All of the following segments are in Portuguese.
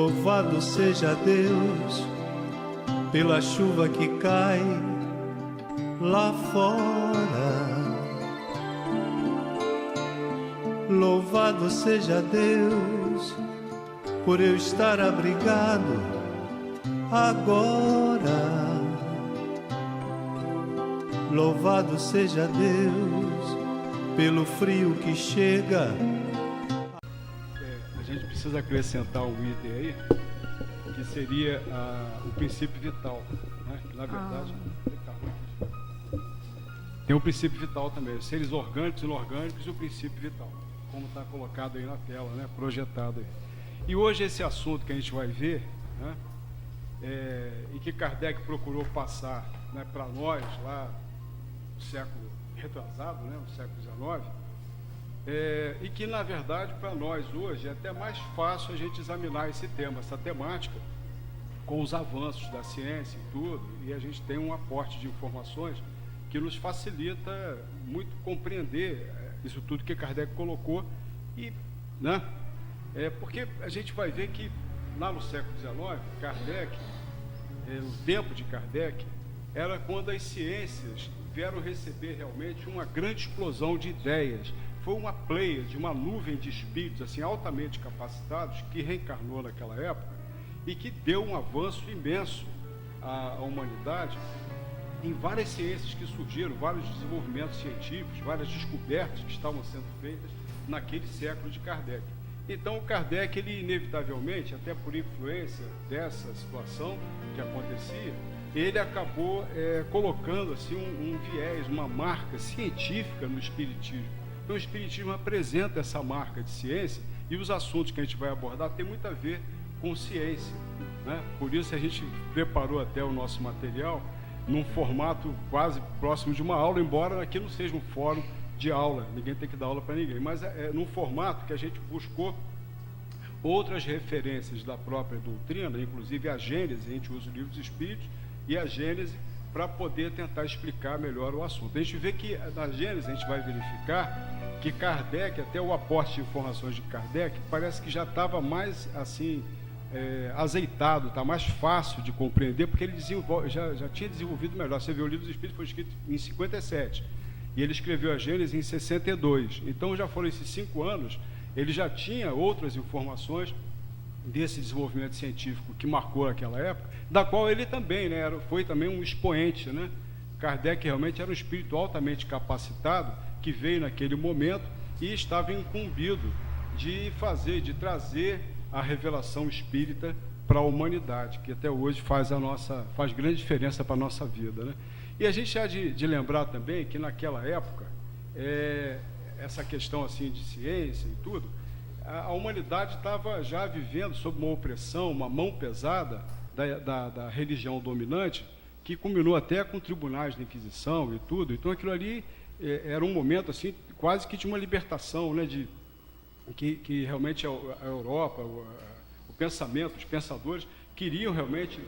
Louvado seja Deus pela chuva que cai lá fora. Louvado seja Deus por eu estar abrigado agora. Louvado seja Deus pelo frio que chega. A gente precisa acrescentar um item aí, que seria o princípio vital, né? Que, na verdade, tem o princípio vital também, os seres orgânicos e inorgânicos e o princípio vital, como está colocado aí na tela, né? Projetado aí. E hoje esse assunto que a gente vai ver, né? E que Kardec procurou passar, né, para nós lá no século retrasado, né, no século XIX, e que na verdade para nós hoje é até mais fácil a gente examinar esse tema, essa temática, com os avanços da ciência e tudo, e a gente tem um aporte de informações que nos facilita muito compreender isso tudo que Kardec colocou, e, né, porque a gente vai ver que lá no século XIX, Kardec, o tempo de Kardec, era quando as ciências vieram receber realmente uma grande explosão de ideias. Foi uma pleia de uma nuvem de espíritos assim altamente capacitados que reencarnou naquela época e que deu um avanço imenso à humanidade em várias ciências que surgiram, vários desenvolvimentos científicos, várias descobertas que estavam sendo feitas naquele século de Kardec. Então, Kardec, ele inevitavelmente, até por influência dessa situação que acontecia, ele acabou colocando assim um viés, uma marca científica no Espiritismo. Então, o Espiritismo apresenta essa marca de ciência e os assuntos que a gente vai abordar têm muito a ver com ciência, né? Por isso a gente preparou até o nosso material num formato quase próximo de uma aula, embora aqui não seja um fórum de aula, ninguém tem que dar aula para ninguém, mas num formato que a gente buscou outras referências da própria doutrina, inclusive a Gênese, a gente usa o Livro dos Espíritos e a Gênese para poder tentar explicar melhor o assunto. A gente vê que na Gênese a gente vai verificar que Kardec, até o aporte de informações de Kardec, parece que já estava mais assim azeitado, está mais fácil de compreender, porque ele já tinha desenvolvido melhor. Você vê, o Livro dos Espíritos foi escrito em 57 e ele escreveu a Gênese em 62, então já foram esses 5 anos, ele já tinha outras informações desse desenvolvimento científico que marcou aquela época, da qual ele também, né, foi também um expoente, né? Kardec realmente era um espírito altamente capacitado, que veio naquele momento e estava incumbido de trazer a revelação espírita para a humanidade, que até hoje faz grande diferença para a nossa vida, né? E a gente há de lembrar também que naquela época, essa questão assim de ciência e tudo, a humanidade estava já vivendo sob uma opressão, uma mão pesada da religião dominante, que culminou até com tribunais de inquisição e tudo. Então aquilo ali era um momento assim quase que de uma libertação, né, que realmente a Europa, o pensamento, os pensadores queriam realmente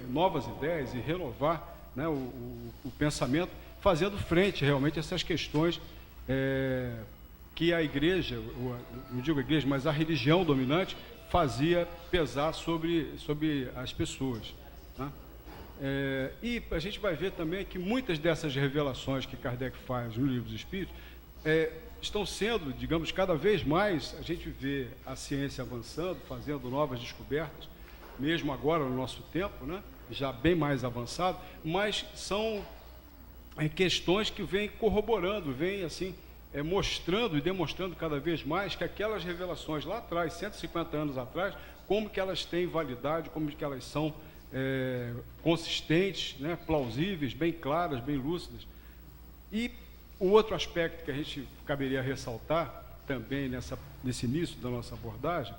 novas ideias e renovar, né, o pensamento, fazendo frente realmente a essas questões que a igreja, não digo a igreja, mas a religião dominante fazia pesar sobre as pessoas, né? E a gente vai ver também que muitas dessas revelações que Kardec faz no Livro dos Espíritos estão sendo, digamos, cada vez mais a gente vê a ciência avançando, fazendo novas descobertas, mesmo agora no nosso tempo, né, já bem mais avançado, mas são questões que vêm corroborando, vêm assim, mostrando e demonstrando cada vez mais que aquelas revelações lá atrás, 150 anos atrás, como que elas têm validade, como que elas são consistentes, né, plausíveis, bem claras, bem lúcidas. E o outro aspecto que a gente caberia ressaltar também nesse início da nossa abordagem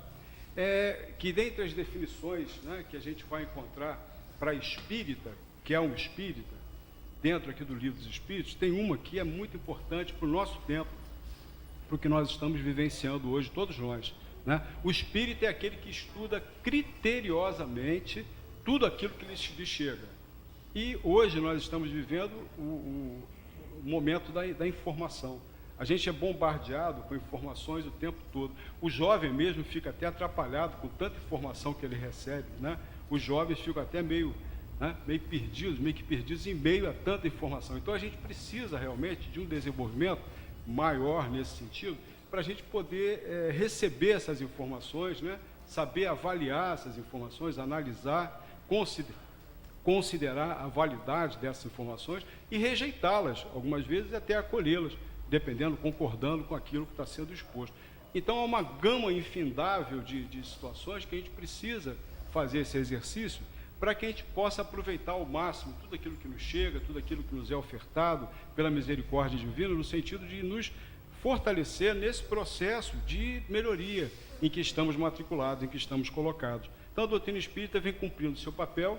é que, dentre as definições, né, que a gente vai encontrar para espírita, que é um espírita, dentro aqui do Livro dos Espíritos, tem uma que é muito importante para o nosso tempo, para o que nós estamos vivenciando hoje, todos nós, né? O espírita é aquele que estuda criteriosamente tudo aquilo que lhe chega. E hoje nós estamos vivendo o momento da informação. A gente é bombardeado com informações o tempo todo. O jovem mesmo fica até atrapalhado com tanta informação que ele recebe, né? Os jovens ficam até meio que perdidos em meio a tanta informação. Então a gente precisa realmente de um desenvolvimento maior nesse sentido, para a gente poder receber essas informações, né? Saber avaliar essas informações, analisar, considerar a validade dessas informações e rejeitá-las, algumas vezes até acolhê-las, dependendo, concordando com aquilo que está sendo exposto. Então, há uma gama infindável de situações que a gente precisa fazer esse exercício para que a gente possa aproveitar ao máximo tudo aquilo que nos chega, tudo aquilo que nos é ofertado pela misericórdia divina, no sentido de nos fortalecer nesse processo de melhoria em que estamos matriculados, em que estamos colocados. Então, a doutrina espírita vem cumprindo seu papel,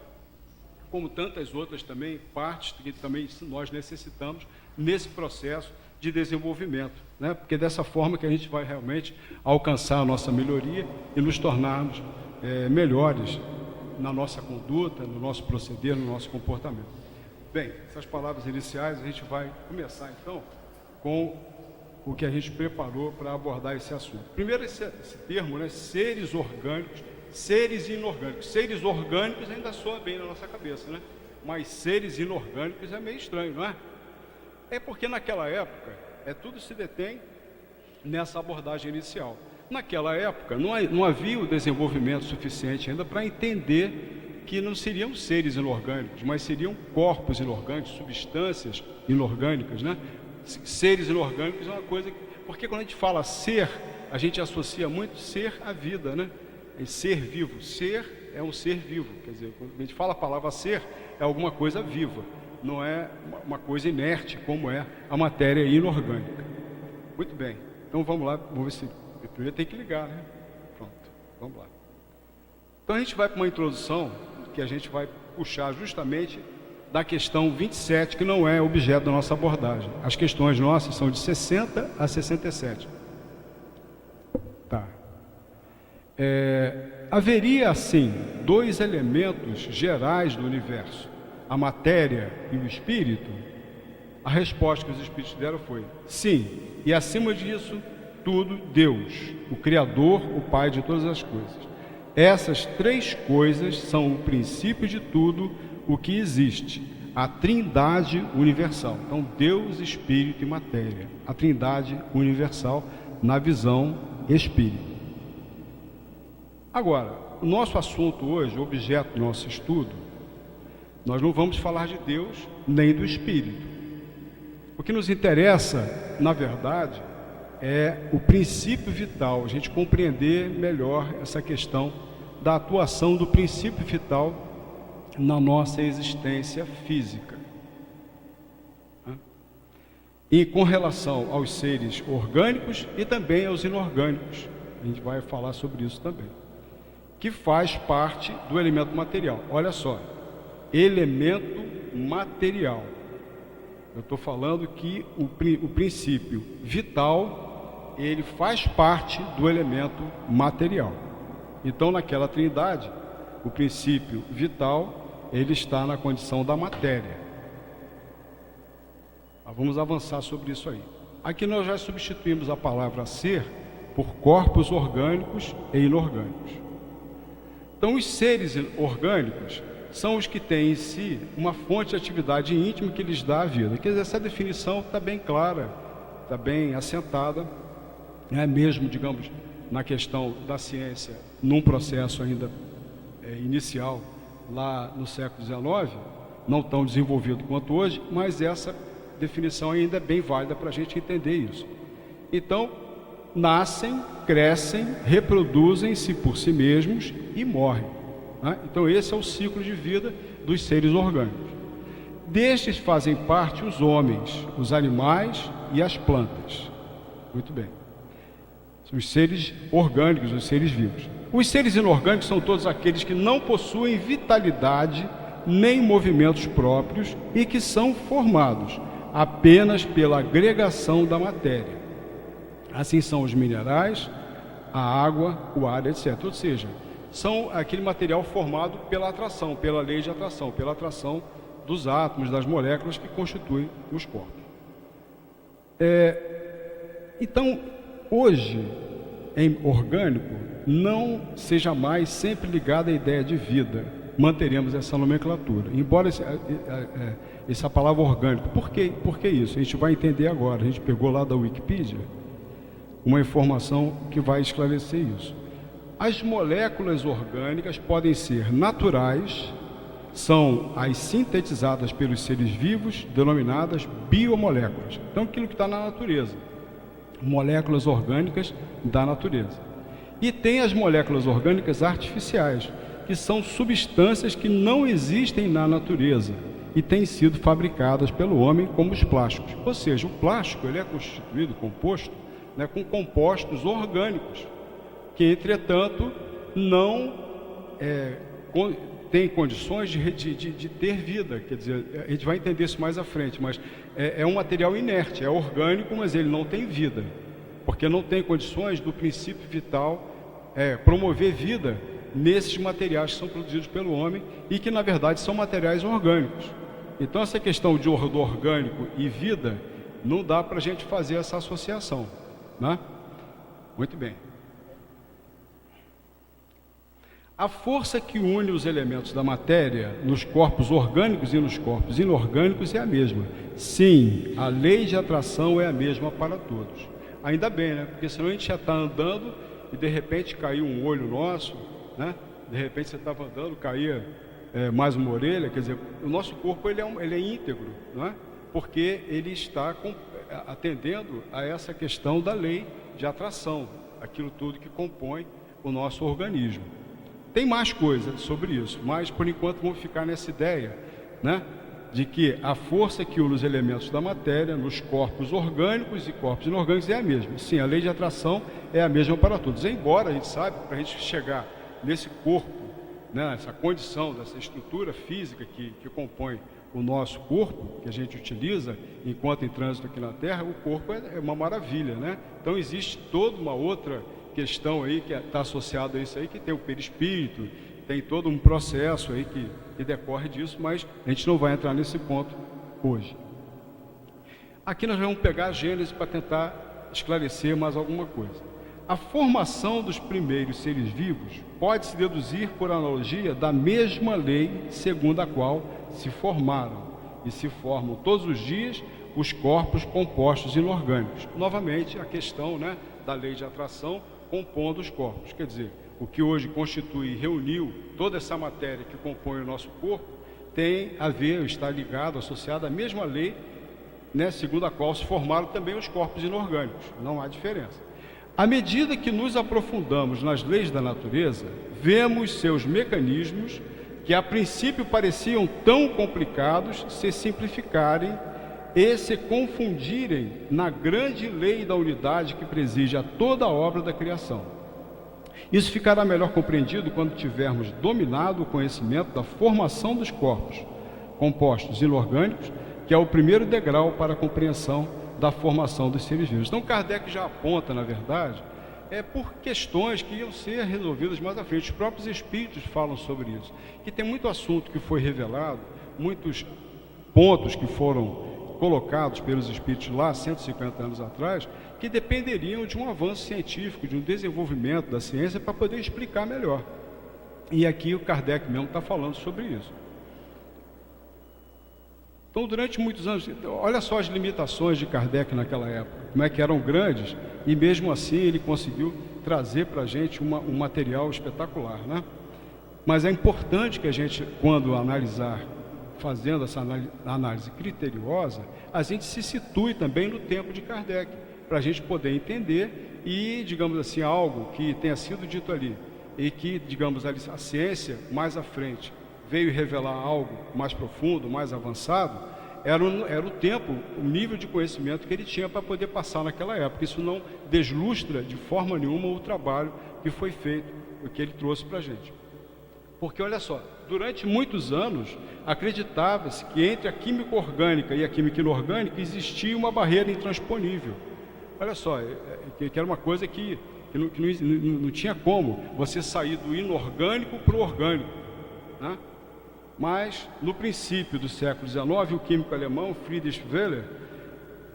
como tantas outras também, partes que também nós necessitamos nesse processo de desenvolvimento, né? Porque é dessa forma que a gente vai realmente alcançar a nossa melhoria e nos tornarmos melhores na nossa conduta, no nosso proceder, no nosso comportamento. Bem, essas palavras iniciais, a gente vai começar então com o que a gente preparou para abordar esse assunto. Primeiro, esse termo, né, seres orgânicos, seres inorgânicos. Seres orgânicos ainda soa bem na nossa cabeça, né? Mas seres inorgânicos é meio estranho, não é? É porque naquela época, tudo se detém nessa abordagem inicial. Naquela época, não havia o desenvolvimento suficiente ainda para entender que não seriam seres inorgânicos, mas seriam corpos inorgânicos, substâncias inorgânicas, né? Seres inorgânicos é uma coisa... Porque quando a gente fala ser, a gente associa muito ser à vida, né? Ser vivo. Ser é um ser vivo. Quer dizer, quando a gente fala a palavra ser, é alguma coisa viva. Não é uma coisa inerte, como é a matéria inorgânica. Muito bem. Então vamos lá, vamos ver se... Primeiro tem que ligar, né? Pronto, vamos lá. Então a gente vai para uma introdução que a gente vai puxar justamente da questão 27, que não é objeto da nossa abordagem. As questões nossas são de 60 a 67. Tá. Haveria, assim, dois elementos gerais do universo, a matéria e o espírito? A resposta que os espíritos deram foi sim, e acima disso, tudo Deus, o Criador, o Pai de todas as coisas. Essas três coisas são o princípio de tudo o que existe, a trindade universal. Então, Deus, Espírito e matéria, a trindade universal na visão espírita. Agora, o nosso assunto hoje, o objeto do nosso estudo, nós não vamos falar de Deus nem do Espírito. O que nos interessa, na verdade, é o princípio vital, a gente compreender melhor essa questão da atuação do princípio vital na nossa existência física. E com relação aos seres orgânicos e também aos inorgânicos, a gente vai falar sobre isso também, que faz parte do elemento material. Olha só, elemento material. Eu estou falando que o princípio vital, ele faz parte do elemento material. Então, naquela trindade, o princípio vital, ele está na condição da matéria. Vamos avançar sobre isso aí. Aqui nós já substituímos a palavra ser por corpos orgânicos e inorgânicos. Então, os seres orgânicos são os que têm em si uma fonte de atividade íntima que lhes dá a vida. Quer dizer, essa definição está bem clara, está bem assentada, né? Mesmo, digamos, na questão da ciência, num processo ainda inicial, lá no século XIX, não tão desenvolvido quanto hoje, mas essa definição ainda é bem válida para a gente entender isso. Então, nascem, crescem, reproduzem-se por si mesmos e morrem. Então esse é o ciclo de vida dos seres orgânicos. Destes fazem parte os homens, os animais e as plantas. Muito bem. Os seres orgânicos, os seres vivos. Os seres inorgânicos são todos aqueles que não possuem vitalidade nem movimentos próprios e que são formados apenas pela agregação da matéria. Assim são os minerais, a água, o ar, etc. Ou seja, são aquele material formado pela atração, pela lei de atração, pela atração dos átomos, das moléculas que constituem os corpos. Então, hoje, em orgânico, não seja mais sempre ligado à ideia de vida. Manteremos essa nomenclatura, embora essa palavra orgânico. Por que isso? A gente vai entender agora. A gente pegou lá da Wikipedia uma informação que vai esclarecer isso. As moléculas orgânicas podem ser naturais, são as sintetizadas pelos seres vivos, denominadas biomoléculas. Então, aquilo que está na natureza, moléculas orgânicas da natureza. E tem as moléculas orgânicas artificiais, que são substâncias que não existem na natureza e têm sido fabricadas pelo homem, como os plásticos. Ou seja, o plástico ele é constituído, composto, né, com compostos orgânicos, que, entretanto, não tem condições de ter vida. Quer dizer, a gente vai entender isso mais à frente, mas é um material inerte, é orgânico, mas ele não tem vida, porque não tem condições do princípio vital promover vida nesses materiais que são produzidos pelo homem e que, na verdade, são materiais orgânicos. Então, essa questão do orgânico e vida, não dá para a gente fazer essa associação, né? Muito bem. A força que une os elementos da matéria nos corpos orgânicos e nos corpos inorgânicos é a mesma. Sim, a lei de atração é a mesma para todos. Ainda bem, né? Porque senão a gente já está andando e de repente caiu um olho nosso, né? De repente você estava andando, caía mais uma orelha. Quer dizer, o nosso corpo ele é íntegro, não é? Porque ele está atendendo a essa questão da lei de atração, aquilo tudo que compõe o nosso organismo. Tem mais coisas sobre isso, mas por enquanto vamos ficar nessa ideia, né, de que a força que une os elementos da matéria nos corpos orgânicos e corpos inorgânicos é a mesma. Sim, a lei de atração é a mesma para todos. Embora a gente saiba, para a gente chegar nesse corpo, né, essa condição, dessa estrutura física que compõe o nosso corpo, que a gente utiliza enquanto em trânsito aqui na Terra, o corpo é uma maravilha, né? Então existe toda uma outra questão aí que está associada a isso aí, que tem o perispírito, tem todo um processo aí que decorre disso, mas a gente não vai entrar nesse ponto hoje. Aqui nós vamos pegar a Gênesis para tentar esclarecer mais alguma coisa. A formação dos primeiros seres vivos pode-se deduzir por analogia da mesma lei segundo a qual se formaram e se formam todos os dias os corpos compostos inorgânicos. Novamente, a questão, né, da lei de atração compondo os corpos. Quer dizer, o que hoje constitui e reuniu toda essa matéria que compõe o nosso corpo tem a ver, está ligado, associado à mesma lei, né, segundo a qual se formaram também os corpos inorgânicos. Não há diferença. À medida que nos aprofundamos nas leis da natureza, vemos seus mecanismos que a princípio pareciam tão complicados se simplificarem e se confundirem na grande lei da unidade que preside a toda a obra da criação. Isso ficará melhor compreendido quando tivermos dominado o conhecimento da formação dos corpos compostos inorgânicos, que é o primeiro degrau para a compreensão da formação dos seres vivos. Então Kardec já aponta, na verdade, por questões que iam ser resolvidas mais à frente. Os próprios espíritos falam sobre isso, que tem muito assunto que foi revelado, muitos pontos que foram colocados pelos espíritos lá 150 anos atrás, que dependeriam de um avanço científico, de um desenvolvimento da ciência para poder explicar melhor. E aqui o Kardec mesmo está falando sobre isso. Então, durante muitos anos, olha só as limitações de Kardec naquela época, como é que eram grandes, e mesmo assim ele conseguiu trazer para a gente um material espetacular, né? Mas é importante que a gente, quando analisar, fazendo essa análise criteriosa, a gente se situe também no tempo de Kardec, para a gente poder entender e, digamos assim, algo que tenha sido dito ali, e que, digamos, a ciência mais à frente veio revelar algo mais profundo, mais avançado, era o tempo, o nível de conhecimento que ele tinha para poder passar naquela época. Isso não deslustra de forma nenhuma o trabalho que foi feito, o que ele trouxe para a gente. Porque, olha só, durante muitos anos, acreditava-se que entre a química orgânica e a química inorgânica existia uma barreira intransponível. Olha só, que era uma coisa que não tinha como você sair do inorgânico para o orgânico, né? Mas, no princípio do século XIX, o químico alemão Friedrich Wöhler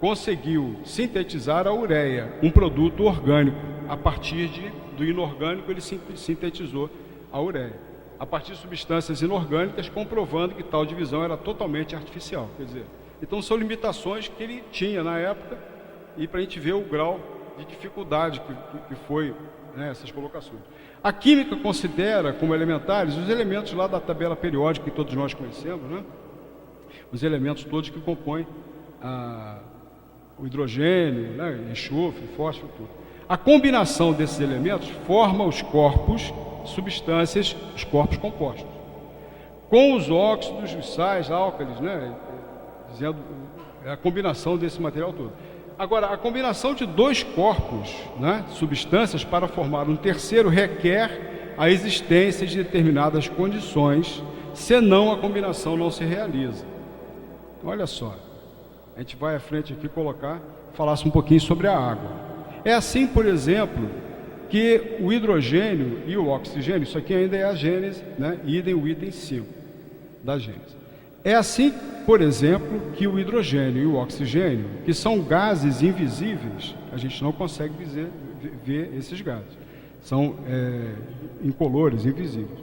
conseguiu sintetizar a ureia, um produto orgânico. A partir do inorgânico, ele sintetizou a ureia. A partir de substâncias inorgânicas, comprovando que tal divisão era totalmente artificial. Quer dizer, então são limitações que ele tinha na época, e para a gente ver o grau de dificuldade que foi, né, essas colocações. A química considera como elementares os elementos lá da tabela periódica que todos nós conhecemos, né? Os elementos todos que compõem o hidrogênio, né, enxofre, fósforo, tudo. A combinação desses elementos forma os corpos, substâncias, os corpos compostos. Com os óxidos, os sais, álcalis, né, dizendo a combinação desse material todo. Agora, a combinação de dois corpos, né, substâncias, para formar um terceiro requer a existência de determinadas condições, senão a combinação não se realiza. Olha só, a gente vai à frente aqui falasse um pouquinho sobre a água. É assim, por exemplo, que o hidrogênio e o oxigênio, isso aqui ainda é a Gênese, né, idem o item 5 da Gênese. É assim, por exemplo, que o hidrogênio e o oxigênio, que são gases invisíveis, a gente não consegue ver esses gases, são incolores, invisíveis.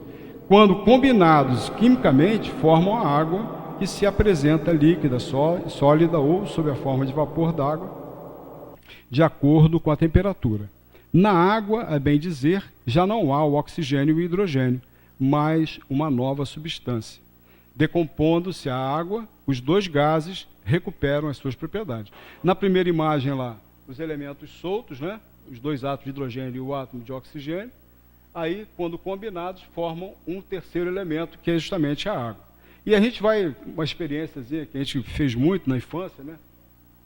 Quando combinados quimicamente, formam a água, que se apresenta líquida, sólida ou sob a forma de vapor d'água, de acordo com a temperatura. Na água, a bem dizer, já não há o oxigênio e o hidrogênio, mas uma nova substância. Decompondo-se a água, os dois gases recuperam as suas propriedades. Na primeira imagem lá, os elementos soltos, né? Os dois átomos de hidrogênio e o átomo de oxigênio, aí, quando combinados, formam um terceiro elemento, que é justamente a água. E a gente vai, uma experiênciazinha que a gente fez muito na infância, né?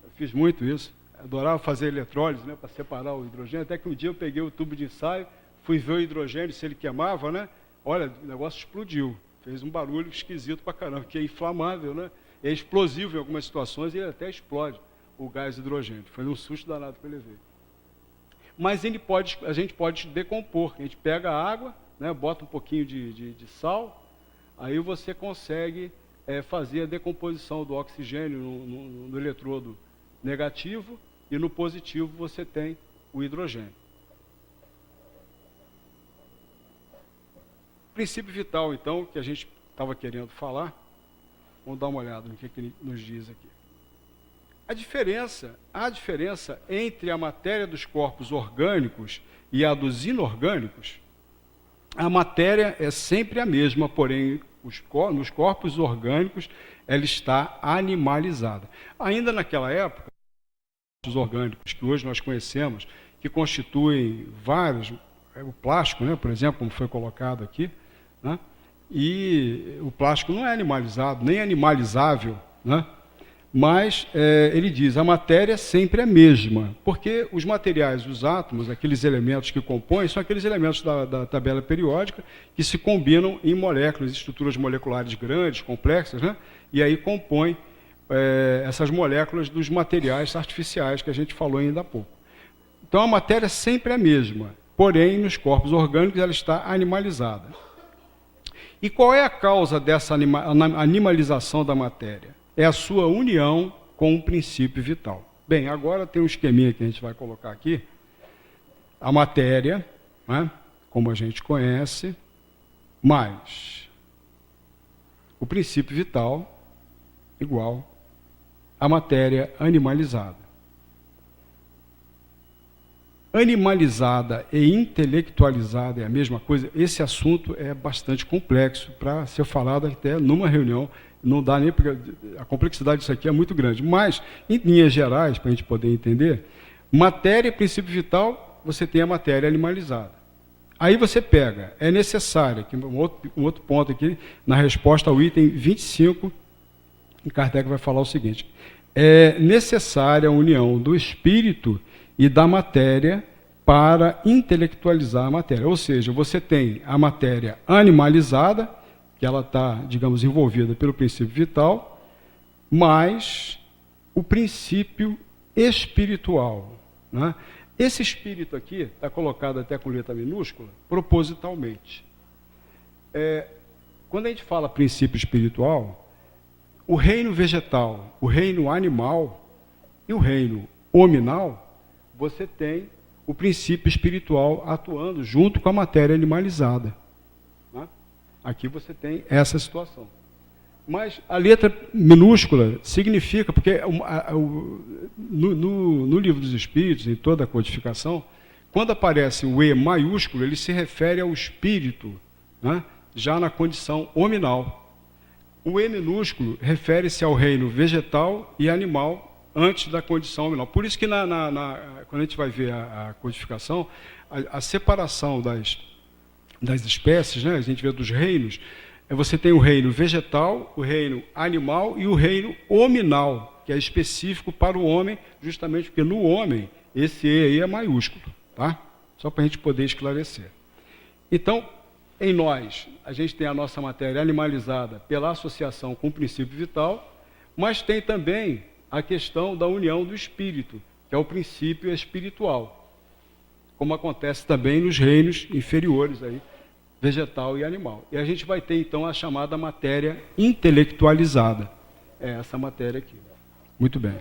Eu fiz muito isso, adorava fazer eletrólise, né, para separar o hidrogênio, até que um dia eu peguei o tubo de ensaio, fui ver o hidrogênio, se ele queimava, né? Olha, o negócio explodiu, fez um barulho esquisito pra caramba, porque é inflamável, né? É explosivo em algumas situações e ele até explode, o gás hidrogênio. Foi um susto danado que eu levei. Mas a gente pode decompor, a gente pega a água, né, bota um pouquinho de sal, aí você consegue fazer a decomposição do oxigênio no eletrodo negativo, e no positivo você tem o hidrogênio. Princípio vital, então, que a gente estava querendo falar, vamos dar uma olhada no que ele nos diz aqui. A diferença entre a matéria dos corpos orgânicos e a dos inorgânicos, a matéria é sempre a mesma, porém, nos corpos orgânicos, ela está animalizada. Ainda naquela época, os orgânicos que hoje nós conhecemos, que constituem vários, o plástico, né, por exemplo, como foi colocado aqui, né, e o plástico não é animalizado, nem animalizável, né, mas ele diz, a matéria é sempre a mesma, porque os materiais, os átomos, aqueles elementos que compõem, são aqueles elementos da tabela periódica que se combinam em moléculas, estruturas moleculares grandes, complexas, né, e aí compõem essas moléculas dos materiais artificiais que a gente falou ainda há pouco. Então a matéria sempre é a mesma, porém nos corpos orgânicos ela está animalizada. E qual é a causa dessa animalização da matéria? É a sua união com um princípio vital. Bem, agora tem um esqueminha que a gente vai colocar aqui. A matéria, né, como a gente conhece, mais o princípio vital igual a matéria animalizada. Animalizada e intelectualizada é a mesma coisa. Esse assunto é bastante complexo para ser falado até numa reunião. Não dá nem porque a complexidade disso aqui é muito grande. Mas, em linhas gerais, para a gente poder entender, matéria e princípio vital, você tem a matéria animalizada. Aí você pega, é necessário, aqui, um outro ponto aqui, na resposta ao item 25, Kardec vai falar o seguinte, é necessária a união do espírito e da matéria para intelectualizar a matéria. Ou seja, você tem a matéria animalizada, que ela está, digamos, envolvida pelo princípio vital, mas o princípio espiritual, né? Esse espírito aqui está colocado até com letra minúscula, propositalmente. Quando a gente fala princípio espiritual, o reino vegetal, o reino animal, E o reino hominal, você tem o princípio espiritual atuando junto com a matéria animalizada. Né? Aqui você tem essa situação. Mas a letra minúscula significa, porque no Livro dos Espíritos, em toda a codificação, quando aparece o E maiúsculo, ele se refere ao espírito, né, já na condição hominal. O E minúsculo refere-se ao reino vegetal e animal antes da condição hominal. Por isso que quando a gente vai ver a codificação, a separação das espécies, né, a gente vê dos reinos, você tem o reino vegetal, o reino animal e o reino hominal, que é específico para o homem, justamente porque no homem esse E aí é maiúsculo, tá? Só para a gente poder esclarecer. Então, em nós, a gente tem a nossa matéria animalizada pela associação com o princípio vital, mas tem também a questão da união do espírito, que é o princípio espiritual, como acontece também nos reinos inferiores aí, vegetal e animal. E a gente vai ter, então, a chamada matéria intelectualizada. É essa matéria aqui. Muito bem.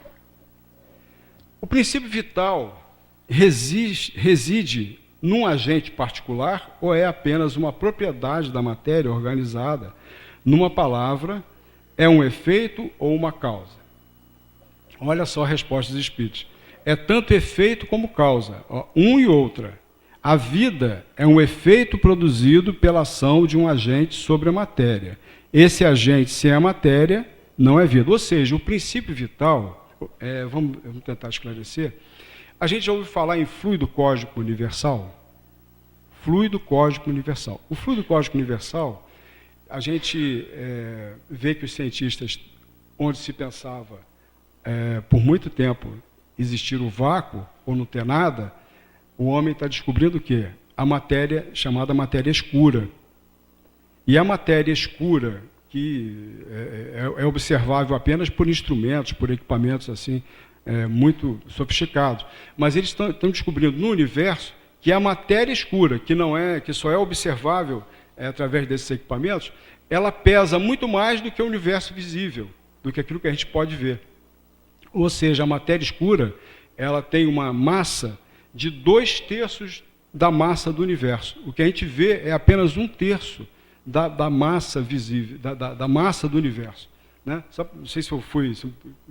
O princípio vital reside num agente particular ou é apenas uma propriedade da matéria organizada? Numa palavra, é um efeito ou uma causa? Olha só a resposta dos espíritos. É tanto efeito como causa, um e outra. A vida é um efeito produzido pela ação de um agente sobre a matéria. Esse agente, sem a matéria, não é vida. Ou seja, o princípio vital, vamos tentar esclarecer, a gente já ouviu falar em fluido cósmico universal? Fluido cósmico universal. O fluido cósmico universal, a gente vê que os cientistas, onde se pensava por muito tempo existir o vácuo ou não ter nada, o homem está descobrindo o quê? A matéria chamada matéria escura. E a matéria escura, que é observável apenas por instrumentos, por equipamentos assim, muito sofisticados. Mas eles estão descobrindo no universo que a matéria escura, que só é observável através desses equipamentos, ela pesa muito mais do que o universo visível, do que aquilo que a gente pode ver. Ou seja, a matéria escura, ela tem uma massa de 2/3 da massa do universo. O que a gente vê é apenas 1/3 da massa visível, da massa do universo. Né? Não sei se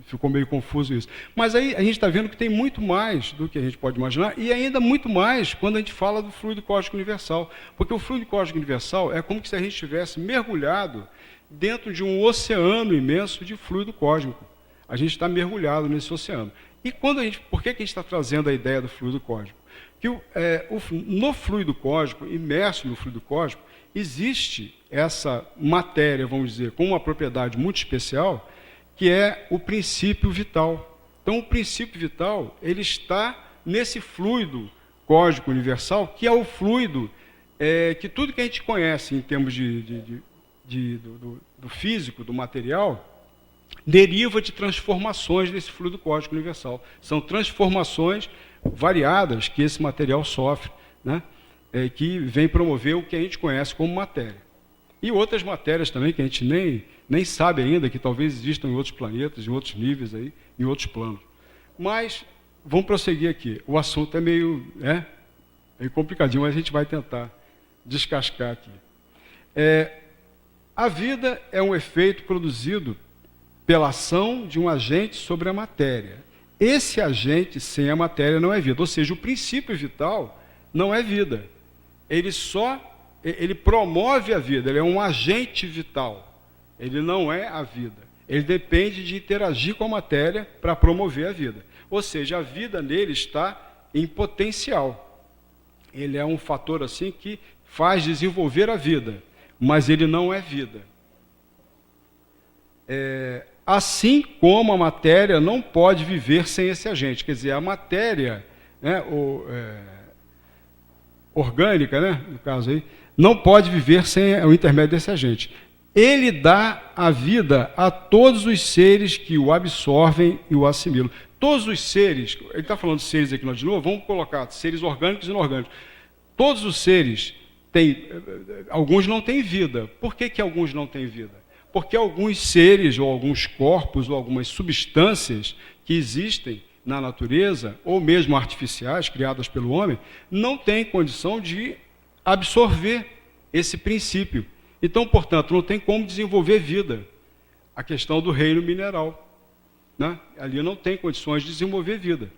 ficou meio confuso isso. Mas aí a gente está vendo que tem muito mais do que a gente pode imaginar, e ainda muito mais quando a gente fala do fluido cósmico universal. Porque o fluido cósmico universal é como se a gente estivesse mergulhado dentro de um oceano imenso de fluido cósmico. A gente está mergulhado nesse oceano. E por que a gente está trazendo a ideia do fluido cósmico? Que no fluido cósmico, imerso no fluido cósmico, existe essa matéria, vamos dizer, com uma propriedade muito especial, que é o princípio vital. Então, o princípio vital, ele está nesse fluido cósmico universal, que é o fluido que tudo que a gente conhece em termos do físico, do material, deriva de transformações desse fluido cósmico universal. São transformações variadas que esse material sofre, né? Que vem promover o que a gente conhece como matéria. E outras matérias também que a gente nem sabe ainda, que talvez existam em outros planetas, em outros níveis, aí, em outros planos. Mas vamos prosseguir aqui. O assunto é meio complicadinho, mas a gente vai tentar descascar aqui. A vida é um efeito produzido pela ação de um agente sobre a matéria. Esse agente sem a matéria não é vida. Ou seja, o princípio vital não é vida. Ele promove a vida, ele é um agente vital. Ele não é a vida. Ele depende de interagir com a matéria para promover a vida. Ou seja, a vida nele está em potencial. Ele é um fator assim que faz desenvolver a vida, mas ele não é vida. Assim como a matéria não pode viver sem esse agente. Quer dizer, a matéria orgânica, né, no caso aí, não pode viver sem o intermédio desse agente. Ele dá a vida a todos os seres que o absorvem e o assimilam. Todos os seres, ele está falando de seres aqui de novo, vamos colocar seres orgânicos e inorgânicos. Todos os seres alguns não têm vida. Por que alguns não têm vida? Porque alguns seres, ou alguns corpos, ou algumas substâncias que existem na natureza, ou mesmo artificiais, criadas pelo homem, não têm condição de absorver esse princípio. Então, portanto, não tem como desenvolver vida. A questão do reino mineral, né? Ali não tem condições de desenvolver vida,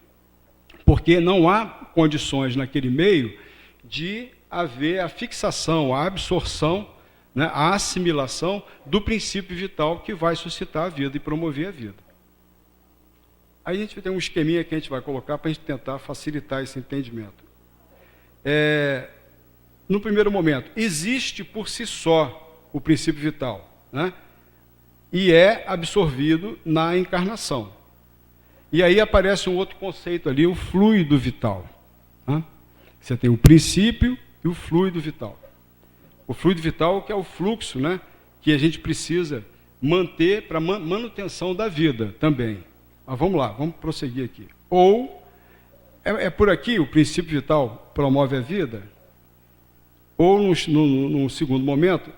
porque não há condições naquele meio de haver a fixação, a absorção, né, a assimilação do princípio vital que vai suscitar a vida e promover a vida. Aí a gente tem um esqueminha que a gente vai colocar para a gente tentar facilitar esse entendimento. No primeiro momento, existe por si só o princípio vital, né? E é absorvido na encarnação. E aí aparece um outro conceito ali, o fluido vital, né? Você tem o princípio e o fluido vital. O fluido vital que é o fluxo, né, que a gente precisa manter para manutenção da vida também. Mas vamos lá, vamos prosseguir aqui. Ou é por aqui o princípio vital promove a vida? Ou, num segundo momento,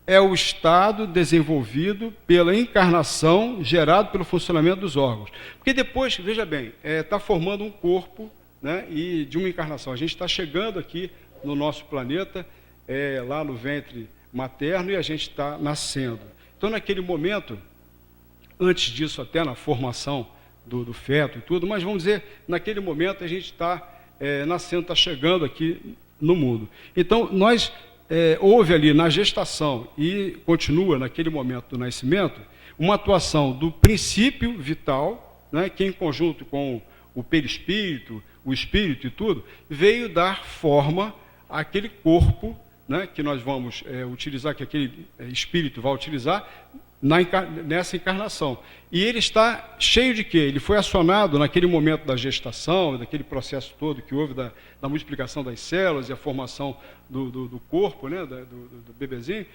é o estado desenvolvido pela encarnação gerado pelo funcionamento dos órgãos. Porque depois, veja bem, está formando um corpo, né, e de uma encarnação. A gente está chegando aqui no nosso planeta, lá no ventre materno, e a gente está nascendo. Então, naquele momento, antes disso, até na formação do feto e tudo, mas vamos dizer, naquele momento a gente está nascendo, está chegando aqui no mundo. Então, houve ali na gestação e continua naquele momento do nascimento, uma atuação do princípio vital, né, que em conjunto com o perispírito, o espírito e tudo, veio dar forma àquele corpo, né, que nós vamos utilizar, que aquele espírito vai utilizar nessa encarnação. E ele está cheio de quê? Ele foi acionado naquele momento da gestação, daquele processo todo que houve da multiplicação das células e a formação do corpo, né, do bebezinho.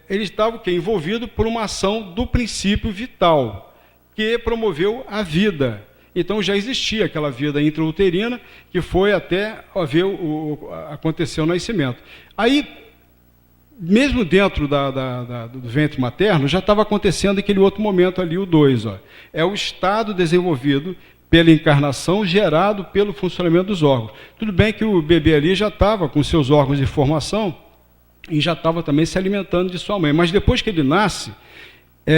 Ele estava o quê? Envolvido por uma ação do princípio vital, que promoveu a vida. Então já existia aquela vida intrauterina que foi até acontecer o nascimento. Aí, mesmo dentro do ventre materno, já estava acontecendo aquele outro momento ali, o 2. É o estado desenvolvido pela encarnação gerado pelo funcionamento dos órgãos. Tudo bem que o bebê ali já estava com seus órgãos de formação e já estava também se alimentando de sua mãe. Mas depois que ele nasce,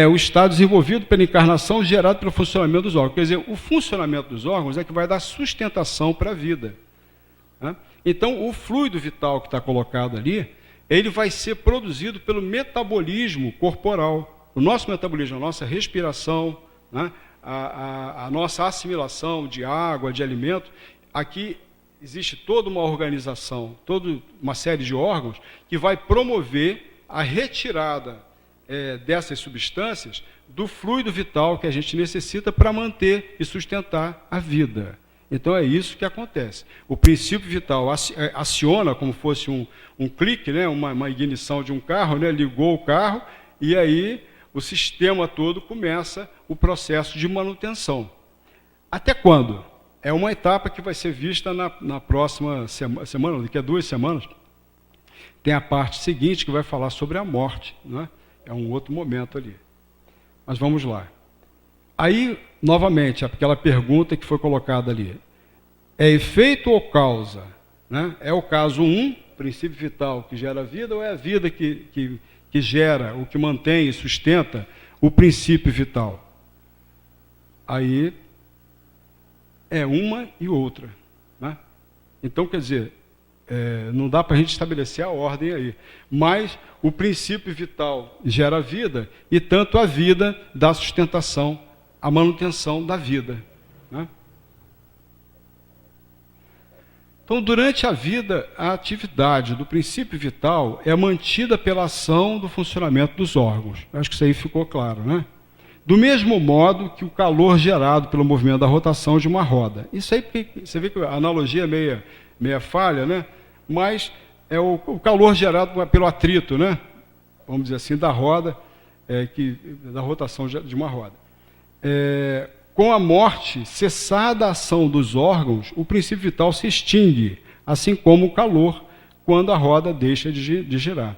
o estado desenvolvido pela encarnação gerado pelo funcionamento dos órgãos. Quer dizer, o funcionamento dos órgãos é que vai dar sustentação para a vida, né? Então, o fluido vital que está colocado ali, ele vai ser produzido pelo metabolismo corporal. O nosso metabolismo, a nossa respiração, né, a nossa assimilação de água, de alimento. Aqui existe toda uma organização, toda uma série de órgãos que vai promover a retirada dessas substâncias do fluido vital que a gente necessita para manter e sustentar a vida. Então é isso que acontece. O princípio vital aciona como fosse um clique, né, uma ignição de um carro, né, ligou o carro, e aí o sistema todo começa o processo de manutenção. Até quando? É uma etapa que vai ser vista na próxima semana, daqui a 2 semanas. Tem a parte seguinte que vai falar sobre a morte, né? É um outro momento ali. Mas vamos lá. Aí, novamente, aquela pergunta que foi colocada ali. É efeito ou causa? Né? É o caso 1, princípio vital que gera a vida, ou é a vida que gera, o que mantém e sustenta o princípio vital? Aí, é uma e outra, né? Então, quer dizer, não dá para a gente estabelecer a ordem aí, mas o princípio vital gera a vida e tanto a vida dá sustentação, a manutenção da vida, né? Então, durante a vida, a atividade do princípio vital é mantida pela ação do funcionamento dos órgãos. Acho que isso aí ficou claro, né? Do mesmo modo que o calor gerado pelo movimento da rotação de uma roda. Isso aí, você vê que a analogia é meia falha, né? Mas é o calor gerado pelo atrito, né? Vamos dizer assim, da roda, da rotação de uma roda. Com a morte, cessada a ação dos órgãos, o princípio vital se extingue, assim como o calor, quando a roda deixa de girar.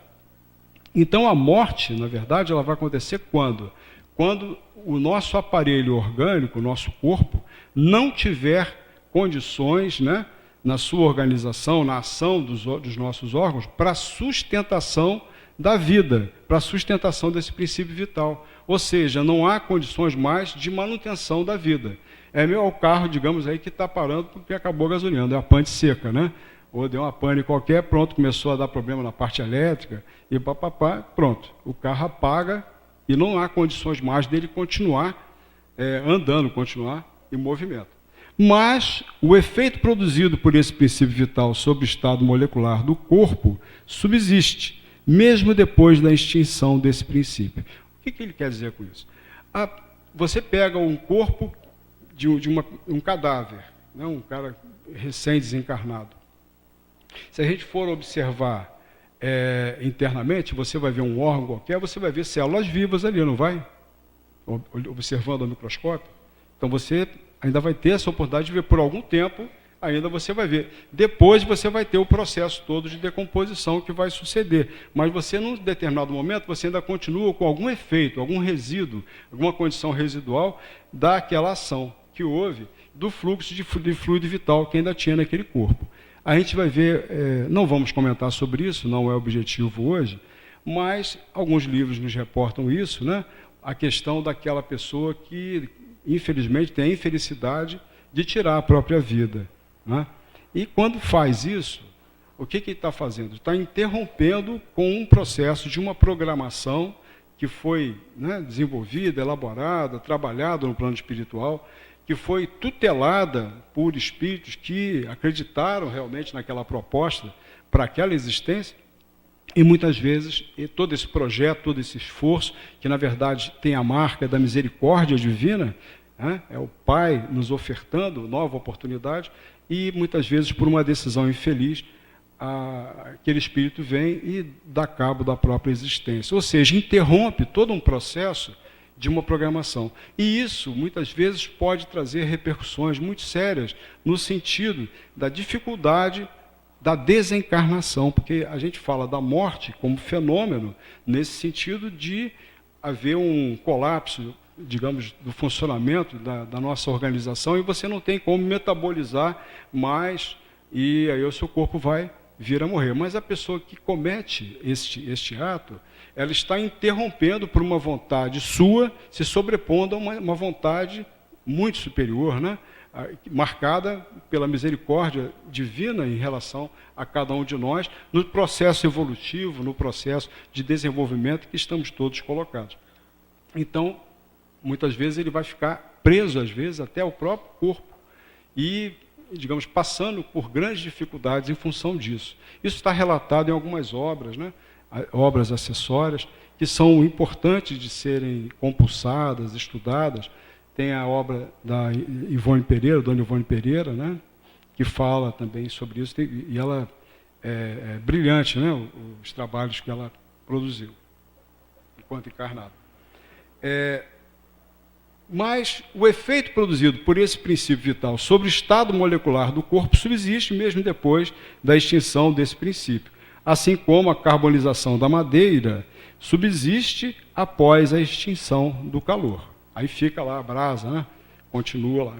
Então, a morte, na verdade, ela vai acontecer quando? quando o nosso aparelho orgânico, o nosso corpo, não tiver condições, né, na sua organização, na ação dos nossos órgãos, para a sustentação da vida, para a sustentação desse princípio vital. Ou seja, não há condições mais de manutenção da vida. É o carro, digamos, aí que está parando porque acabou a gasolina, é a pane seca, né? Ou deu uma pane qualquer, pronto, começou a dar problema na parte elétrica, e papapá, pronto. O carro apaga e não há condições mais dele continuar andando, continuar em movimento. Mas o efeito produzido por esse princípio vital sobre o estado molecular do corpo subsiste, mesmo depois da extinção desse princípio. O que ele quer dizer com isso? Você pega um corpo de um cadáver, né, um cara recém-desencarnado. Se a gente for observar internamente, você vai ver um órgão qualquer, você vai ver células vivas ali, não vai? Observando ao microscópio. Então você ainda vai ter essa oportunidade de ver por algum tempo, ainda você vai ver. Depois você vai ter o processo todo de decomposição que vai suceder. Mas você, num determinado momento, você ainda continua com algum efeito, algum resíduo, alguma condição residual daquela ação que houve do fluxo de fluido vital que ainda tinha naquele corpo. A gente vai ver, não vamos comentar sobre isso, não é objetivo hoje, mas alguns livros nos reportam isso, né? A questão daquela pessoa que, infelizmente, tem a infelicidade de tirar a própria vida, né? E quando faz isso, o que ele está fazendo? Está interrompendo com um processo de uma programação que foi, né, desenvolvida, elaborada, trabalhada no plano espiritual, que foi tutelada por espíritos que acreditaram realmente naquela proposta para aquela existência, e muitas vezes todo esse projeto, todo esse esforço, que na verdade tem a marca da misericórdia divina, né, é o Pai nos ofertando nova oportunidade, e muitas vezes por uma decisão infeliz, aquele espírito vem e dá cabo da própria existência. Ou seja, interrompe todo um processo de uma programação. E isso, muitas vezes, pode trazer repercussões muito sérias no sentido da dificuldade da desencarnação, porque a gente fala da morte como fenômeno nesse sentido de haver um colapso, digamos, do funcionamento da nossa organização, e você não tem como metabolizar mais, e aí o seu corpo vai vir a morrer. Mas a pessoa que comete este ato, ela está interrompendo por uma vontade sua, se sobrepondo a uma vontade muito superior, né? Marcada pela misericórdia divina em relação a cada um de nós, no processo evolutivo, no processo de desenvolvimento que estamos todos colocados. Então, muitas vezes ele vai ficar preso, às vezes, até ao próprio corpo, e, digamos, passando por grandes dificuldades em função disso. Isso está relatado em algumas obras, né? Obras acessórias, que são importantes de serem compulsadas, estudadas. Tem a obra da Ivone Pereira, Dona Ivone Pereira, né, que fala também sobre isso, e ela é brilhante, né, os trabalhos que ela produziu, enquanto encarnada. Mas o efeito produzido por esse princípio vital sobre o estado molecular do corpo subsiste mesmo depois da extinção desse princípio, assim como a carbonização da madeira subsiste após a extinção do calor. Aí fica lá a brasa, né? Continua lá.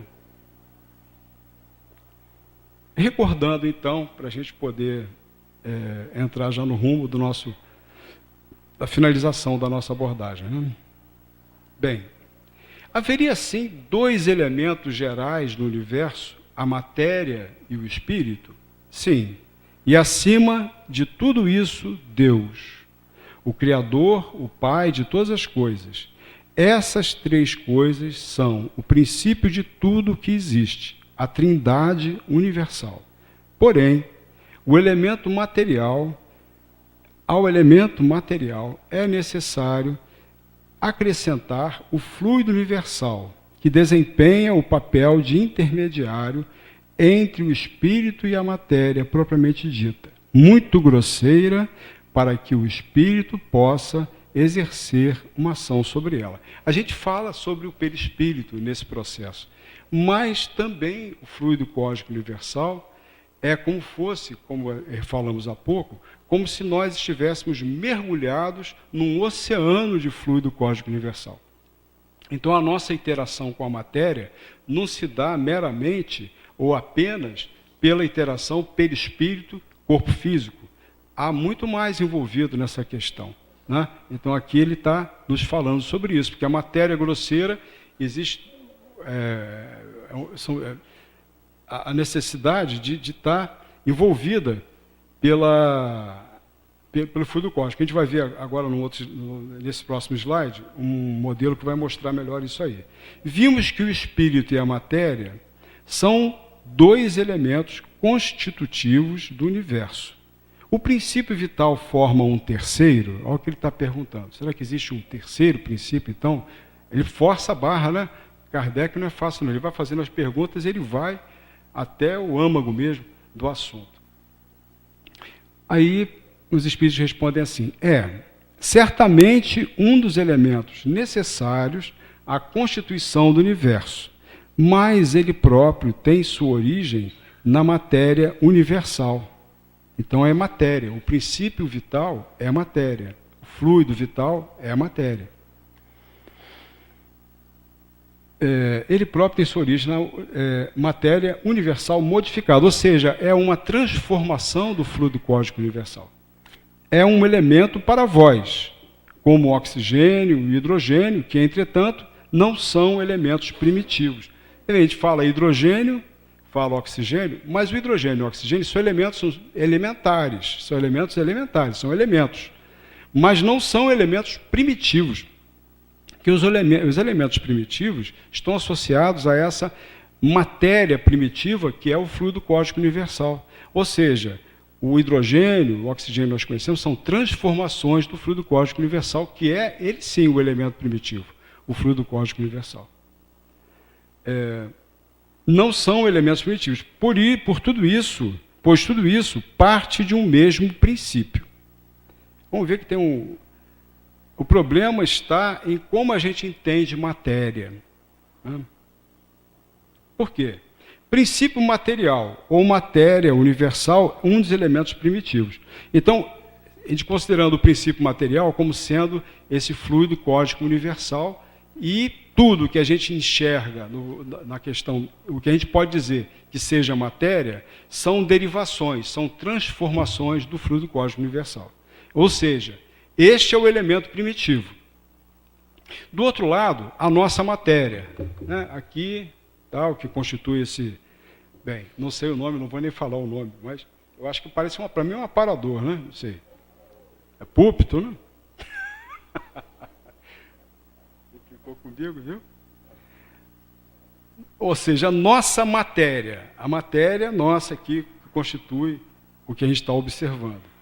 Recordando, então, para a gente poder entrar já no rumo da finalização da nossa abordagem, né? Bem, haveria, sim, dois elementos gerais no universo, a matéria e o espírito? Sim. E acima de tudo isso, Deus, o Criador, o Pai de todas as coisas. Essas três coisas são o princípio de tudo que existe, a Trindade universal. Porém, ao elemento material é necessário acrescentar o fluido universal, que desempenha o papel de intermediário entre o espírito e a matéria propriamente dita, muito grosseira para que o espírito possa exercer uma ação sobre ela. A gente fala sobre o perispírito nesse processo, mas também o fluido cósmico universal é como fosse, como falamos há pouco, como se nós estivéssemos mergulhados num oceano de fluido cósmico universal. Então, a nossa interação com a matéria não se dá meramente ou apenas pela interação perispírito, corpo físico. Há muito mais envolvido nessa questão, né? Então, aqui ele está nos falando sobre isso, porque a matéria grosseira existe a necessidade de estar envolvida pelo fluido cósmico. A gente vai ver agora nesse próximo slide um modelo que vai mostrar melhor isso aí. Vimos que o espírito e a matéria são dois elementos constitutivos do universo. O princípio vital forma um terceiro? Olha o que ele está perguntando. Será que existe um terceiro princípio, então? Ele força a barra, né? Kardec não é fácil, não. Ele vai fazendo as perguntas e ele vai até o âmago mesmo do assunto. Aí os espíritos respondem assim: certamente um dos elementos necessários à constituição do universo, mas ele próprio tem sua origem na matéria universal. Então é matéria, o princípio vital é a matéria, o fluido vital é a matéria. Ele próprio tem sua origem na matéria universal modificada, ou seja, é uma transformação do fluido cósmico universal. É um elemento para vós, como o oxigênio e o hidrogênio, que, entretanto, não são elementos primitivos. A gente fala hidrogênio, fala oxigênio, mas o hidrogênio e o oxigênio são elementos elementares, são elementos, mas não são elementos primitivos, que os elementos primitivos estão associados a essa matéria primitiva que é o fluido cósmico universal. Ou seja, o hidrogênio, o oxigênio que nós conhecemos, são transformações do fluido cósmico universal, que é, ele sim, o elemento primitivo, o fluido cósmico universal. Não são elementos primitivos, pois tudo isso parte de um mesmo princípio. Vamos ver que tem o problema está em como a gente entende matéria. Por quê? Princípio material ou matéria universal, um dos elementos primitivos. Então, a gente considerando o princípio material como sendo esse fluido cósmico universal e tudo que a gente enxerga na questão, o que a gente pode dizer que seja matéria, são derivações, são transformações do fluido cósmico universal. Ou seja, este é o elemento primitivo. Do outro lado, a nossa matéria, né? Aqui, o que constitui esse... Bem, não sei o nome, não vou nem falar o nome, mas eu acho que parece, para mim, um aparador, né? Não sei. É púlpito, né? Ficou comigo, viu? Ou seja, a nossa matéria, a matéria nossa aqui que constitui o que a gente está observando.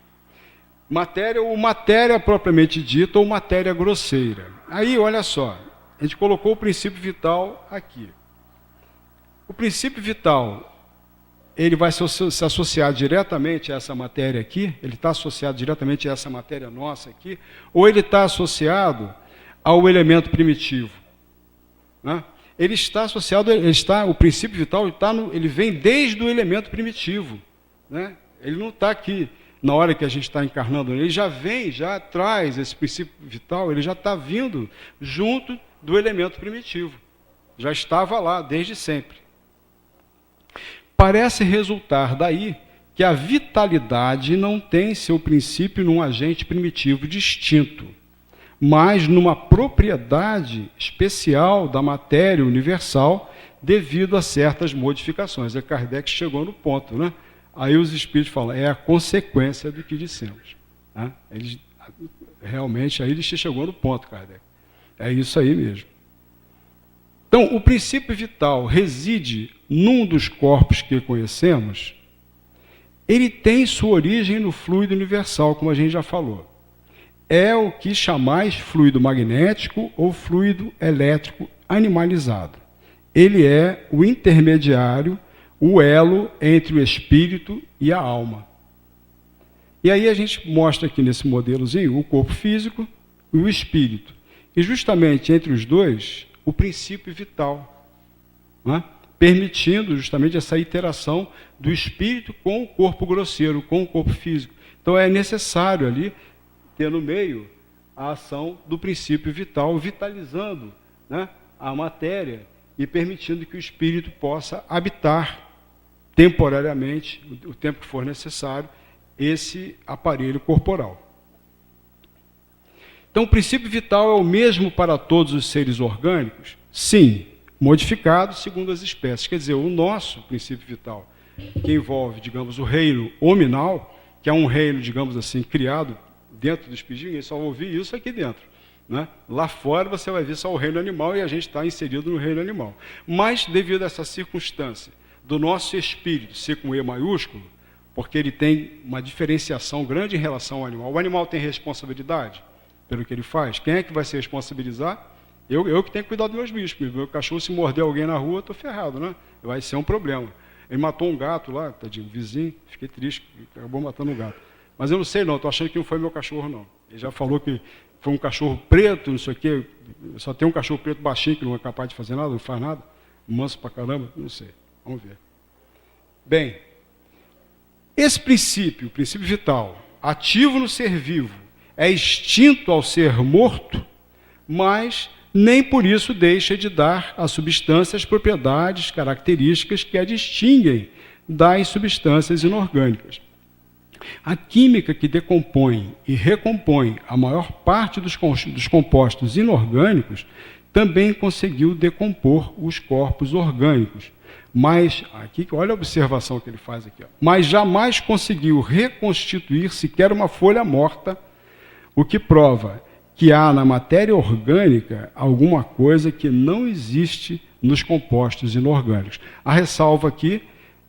Matéria ou matéria propriamente dita ou matéria grosseira. Aí, olha só, a gente colocou o princípio vital aqui. O princípio vital, ele vai se associar diretamente a essa matéria aqui? Ele está associado diretamente a essa matéria nossa aqui? Ou ele está associado ao elemento primitivo? Né? Ele está associado, o princípio vital ele vem desde o elemento primitivo. Né? Ele não está aqui na hora que a gente está encarnando, ele já traz esse princípio vital, ele já está vindo junto do elemento primitivo. Já estava lá desde sempre. Parece resultar daí que a vitalidade não tem seu princípio num agente primitivo distinto, mas numa propriedade especial da matéria universal devido a certas modificações. A Kardec chegou no ponto, né? Aí os espíritos falam, é a consequência do que dissemos. Né? Realmente, aí ele chegou no ponto, Kardec. É isso aí mesmo. Então, o princípio vital reside num dos corpos que conhecemos, ele tem sua origem no fluido universal, como a gente já falou. É o que chamais fluido magnético ou fluido elétrico animalizado. Ele é o intermediário, o elo entre o espírito e a alma. E aí a gente mostra aqui nesse modelozinho o corpo físico e o espírito. E justamente entre os dois, o princípio vital, né? Permitindo justamente essa interação do espírito com o corpo grosseiro, com o corpo físico. Então é necessário ali ter no meio a ação do princípio vital, vitalizando, né, a matéria e permitindo que o espírito possa habitar temporariamente, o tempo que for necessário, esse aparelho corporal. Então, o princípio vital é o mesmo para todos os seres orgânicos? Sim, modificado segundo as espécies. Quer dizer, o nosso princípio vital, que envolve, digamos, o reino hominal, que é um reino, digamos assim, criado dentro do espírito, ninguém só ouve isso aqui dentro. Né? Lá fora você vai ver só o reino animal e a gente está inserido no reino animal. Mas, devido a essa circunstância do nosso espírito ser com E maiúsculo, porque ele tem uma diferenciação grande em relação ao animal. O animal tem responsabilidade pelo que ele faz? Quem é que vai se responsabilizar? Eu que tenho que cuidar dos meus bichos. Meu cachorro, se morder alguém na rua, eu estou ferrado, né? Vai ser um problema. Ele matou um gato lá, tadinho, vizinho, fiquei triste, acabou matando um gato. Mas eu não sei não, estou achando que não foi meu cachorro não. Ele já falou que foi um cachorro preto, não sei o quê, só tem um cachorro preto baixinho que não é capaz de fazer nada, não faz nada, manso pra caramba, não sei, vamos ver. Bem, esse princípio, o princípio vital, ativo no ser vivo, é extinto ao ser morto, mas nem por isso deixa de dar à substância as propriedades, características que a distinguem das substâncias inorgânicas. A química que decompõe e recompõe a maior parte dos compostos inorgânicos também conseguiu decompor os corpos orgânicos. Mas, aqui, olha a observação que ele faz aqui, ó, mas jamais conseguiu reconstituir sequer uma folha morta, o que prova que há na matéria orgânica alguma coisa que não existe nos compostos inorgânicos. A ressalva aqui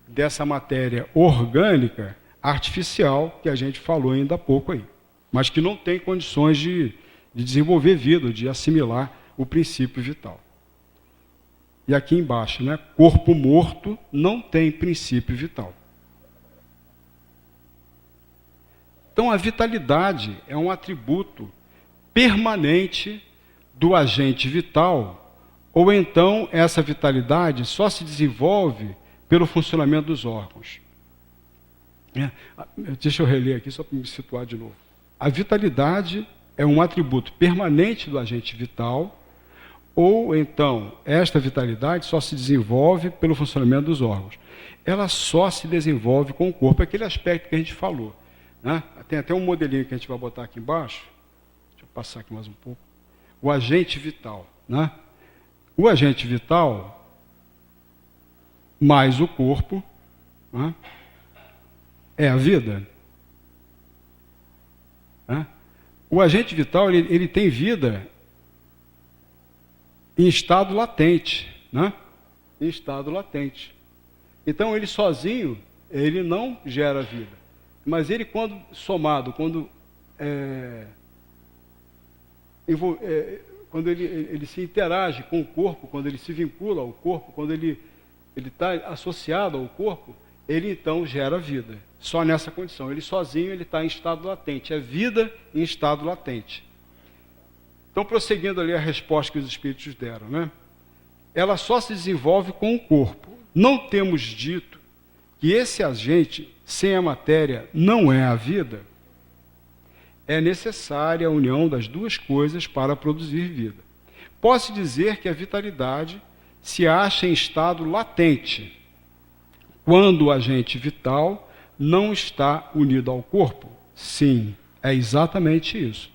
dessa matéria orgânica artificial, que a gente falou ainda há pouco aí, mas que não tem condições de desenvolver vida, de assimilar o princípio vital. E aqui embaixo, né, corpo morto não tem princípio vital. Então, a vitalidade é um atributo permanente do agente vital, ou então essa vitalidade só se desenvolve pelo funcionamento dos órgãos. Deixa eu reler aqui só para me situar de novo. A vitalidade é um atributo permanente do agente vital, ou então esta vitalidade só se desenvolve pelo funcionamento dos órgãos. Ela só se desenvolve com o corpo, aquele aspecto que a gente falou. Né? Tem até um modelinho que a gente vai botar aqui embaixo. Deixa eu passar aqui mais um pouco. O agente vital. Né? O agente vital mais o corpo, né, é a vida. Né? O agente vital ele tem vida em estado latente. Né? Em estado latente. Então, ele sozinho, ele não gera vida. Mas ele, quando somado, quando ele se interage com o corpo, quando ele se vincula ao corpo, quando ele está associado ao corpo, ele então gera vida. Só nessa condição. Ele sozinho ele está em estado latente. É vida em estado latente. Então, prosseguindo ali a resposta que os espíritos deram, né? Ela só se desenvolve com o corpo. Não temos dito que esse agente, sem a matéria, não é a vida? É necessária a união das duas coisas para produzir vida. Pode-se dizer que a vitalidade se acha em estado latente, quando o agente vital não está unido ao corpo? Sim, é exatamente isso.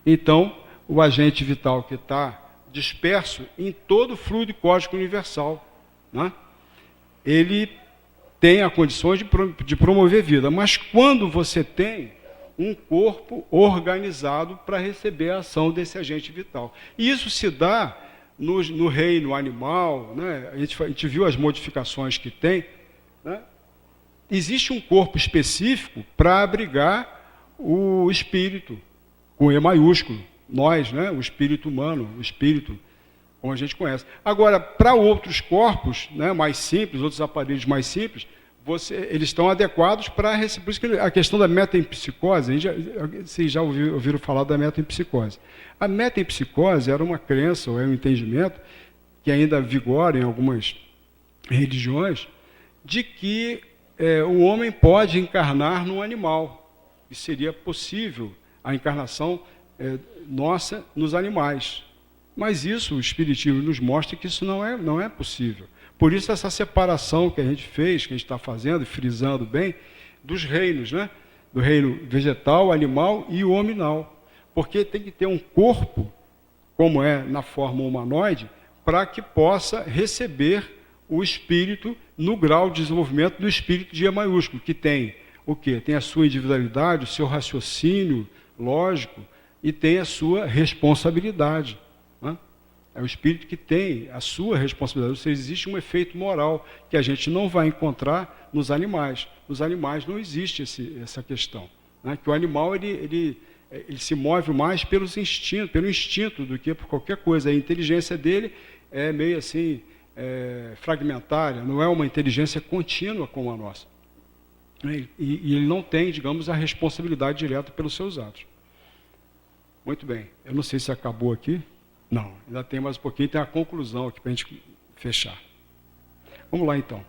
Então, o agente vital que está disperso em todo o fluido cósmico universal, né? Ele tem a condições de promover vida, mas quando você tem um corpo organizado para receber a ação desse agente vital. E isso se dá no reino animal, né? A gente viu as modificações que tem. Né? Existe um corpo específico para abrigar o espírito, com E maiúsculo. Nós, né? O espírito humano, o espírito, como a gente conhece. Agora, para outros corpos, né, mais simples, outros aparelhos mais simples, eles estão adequados para receber. Por isso que a questão da metempsicose, vocês já ouviram falar da metempsicose. A metempsicose era uma crença, ou é um entendimento, que ainda vigora em algumas religiões, de que o homem pode encarnar num animal. E seria possível a encarnação nossa nos animais. Mas isso, o Espiritismo nos mostra que isso não é possível. Por isso, essa separação que a gente fez, que a gente está fazendo, frisando bem, dos reinos, né? Do reino vegetal, animal e o hominal. Porque tem que ter um corpo, como é na forma humanoide, para que possa receber o espírito no grau de desenvolvimento do espírito de E maiúsculo, que tem o quê? Tem a sua individualidade, o seu raciocínio lógico e tem a sua responsabilidade. Né? É o espírito que tem a sua responsabilidade. Ou seja, existe um efeito moral que a gente não vai encontrar nos animais. Nos animais não existe essa questão. Né? Que o animal ele se move mais pelo instinto do que por qualquer coisa. A inteligência dele é meio assim, fragmentária, não é uma inteligência contínua como a nossa. E ele não tem, digamos, a responsabilidade direta pelos seus atos. Muito bem. Eu não sei se acabou aqui. Não, ainda tem mais um pouquinho, tem a conclusão aqui para a gente fechar. Vamos lá, então.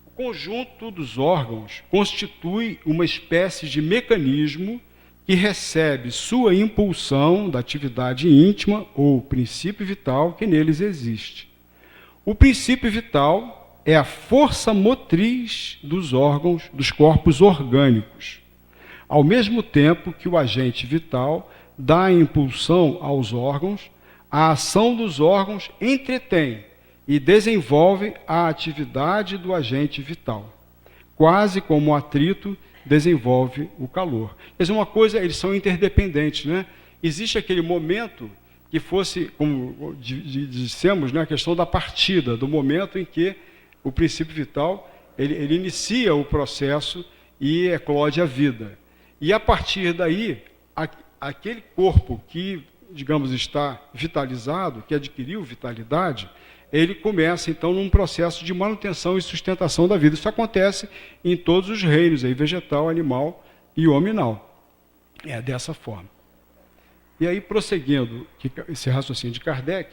O conjunto dos órgãos constitui uma espécie de mecanismo que recebe sua impulsão da atividade íntima ou princípio vital que neles existe. O princípio vital é a força motriz dos órgãos, dos corpos orgânicos, ao mesmo tempo que o agente vital dá impulsão aos órgãos, a ação dos órgãos entretém e desenvolve a atividade do agente vital, quase como o atrito desenvolve o calor. Quer dizer, uma coisa, eles são interdependentes, né? Existe aquele momento que fosse, como dissemos, né, a questão da partida, do momento em que o princípio vital, ele inicia o processo e eclode a vida. E a partir daí, aquele corpo que, digamos, está vitalizado, que adquiriu vitalidade, ele começa, então, num processo de manutenção e sustentação da vida. Isso acontece em todos os reinos, aí, vegetal, animal e hominal. É dessa forma. E aí, prosseguindo esse raciocínio de Kardec,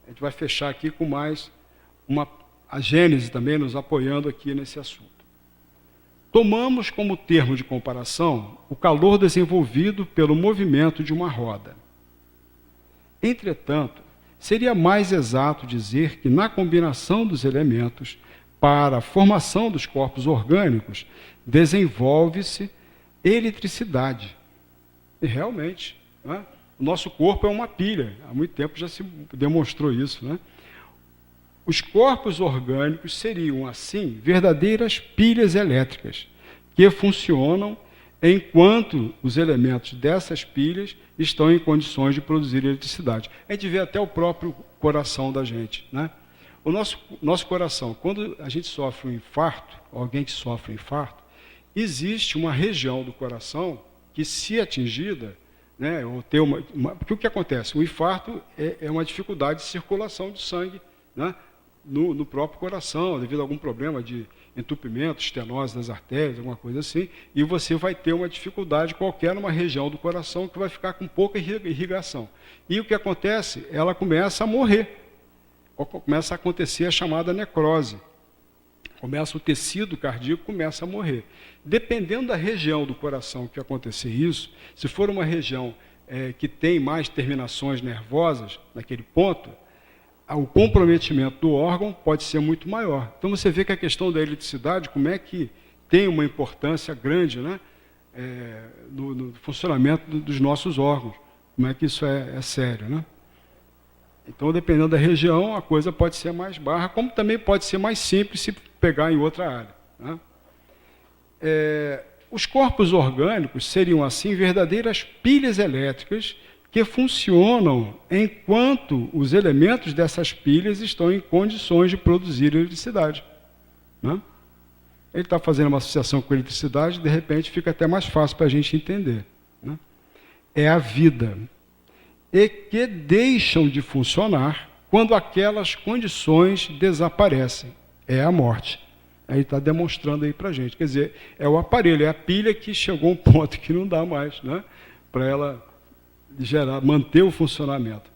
a gente vai fechar aqui com mais a Gênese também nos apoiando aqui nesse assunto. Tomamos como termo de comparação o calor desenvolvido pelo movimento de uma roda. Entretanto, seria mais exato dizer que na combinação dos elementos para a formação dos corpos orgânicos desenvolve-se eletricidade. E realmente, né, o nosso corpo é uma pilha. Há muito tempo já se demonstrou isso, né? Os corpos orgânicos seriam, assim, verdadeiras pilhas elétricas, que funcionam enquanto os elementos dessas pilhas estão em condições de produzir eletricidade. A gente vê até o próprio coração da gente, né? O nosso coração, quando a gente sofre um infarto, alguém que sofre um infarto, existe uma região do coração que, se atingida, né, ou ter porque o que acontece? O infarto é uma dificuldade de circulação de sangue, né, no próprio coração, devido a algum problema de entupimento, estenose das artérias, alguma coisa assim, e você vai ter uma dificuldade qualquer numa região do coração que vai ficar com pouca irrigação. E o que acontece? Ela começa a morrer, começa a acontecer a chamada necrose. O tecido cardíaco começa a morrer. Dependendo da região do coração que acontecer isso, se for uma região que tem mais terminações nervosas naquele ponto, o comprometimento do órgão pode ser muito maior. Então você vê que a questão da eletricidade, como é que tem uma importância grande, né, no funcionamento dos nossos órgãos, como é que isso é sério, né? Então, dependendo da região, a coisa pode ser mais barra, como também pode ser mais simples se pegar em outra área, né? Os corpos orgânicos seriam, assim, verdadeiras pilhas elétricas que funcionam enquanto os elementos dessas pilhas estão em condições de produzir eletricidade, né? Ele está fazendo uma associação com eletricidade, de repente fica até mais fácil para a gente entender, né? É a vida. E que deixam de funcionar quando aquelas condições desaparecem. É a morte. Aí está demonstrando aí para a gente. Quer dizer, é o aparelho, é a pilha que chegou a um ponto que não dá mais, né, para ela manter o funcionamento.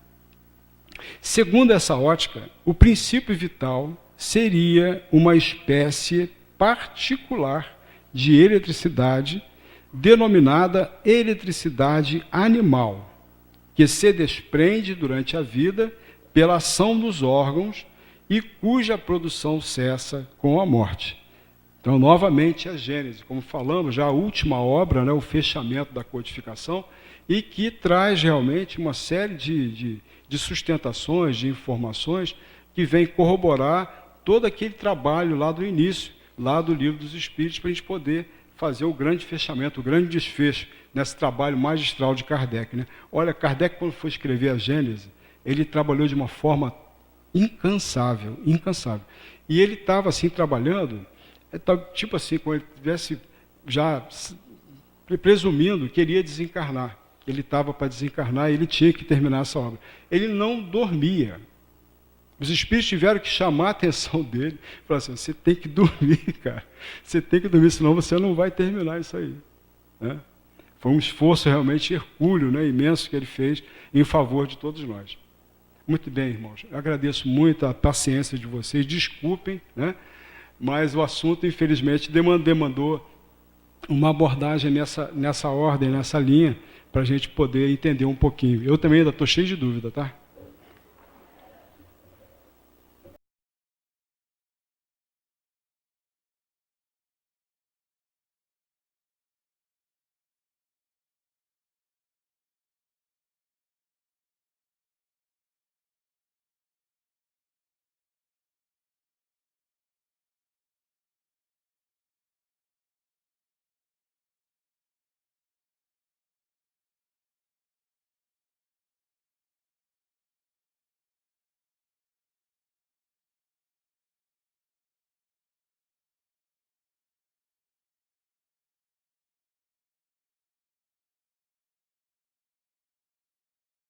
Segundo essa ótica, o princípio vital seria uma espécie particular de eletricidade, denominada eletricidade animal, que se desprende durante a vida pela ação dos órgãos e cuja produção cessa com a morte. Então, novamente, a Gênese, como falamos, já a última obra, né, o fechamento da codificação, e que traz realmente uma série de sustentações, de informações, que vem corroborar todo aquele trabalho lá do início, lá do Livro dos Espíritos, para a gente poder fazer o grande fechamento, o grande desfecho nesse trabalho magistral de Kardec, né? Olha, Kardec, quando foi escrever a Gênese, ele trabalhou de uma forma incansável, incansável. E ele estava assim trabalhando, tipo assim, como ele estivesse já presumindo que ele ia desencarnar. Ele estava para desencarnar e ele tinha que terminar essa obra. Ele não dormia. Os espíritos tiveram que chamar a atenção dele, falaram assim, você tem que dormir, cara. Você tem que dormir, senão você não vai terminar isso aí. Né? Foi um esforço realmente hercúleo, né, imenso que ele fez em favor de todos nós. Muito bem, irmãos. Eu agradeço muito a paciência de vocês. Desculpem, né? Mas o assunto, infelizmente, demandou uma abordagem nessa ordem, nessa linha, para a gente poder entender um pouquinho. Eu também ainda estou cheio de dúvida, tá?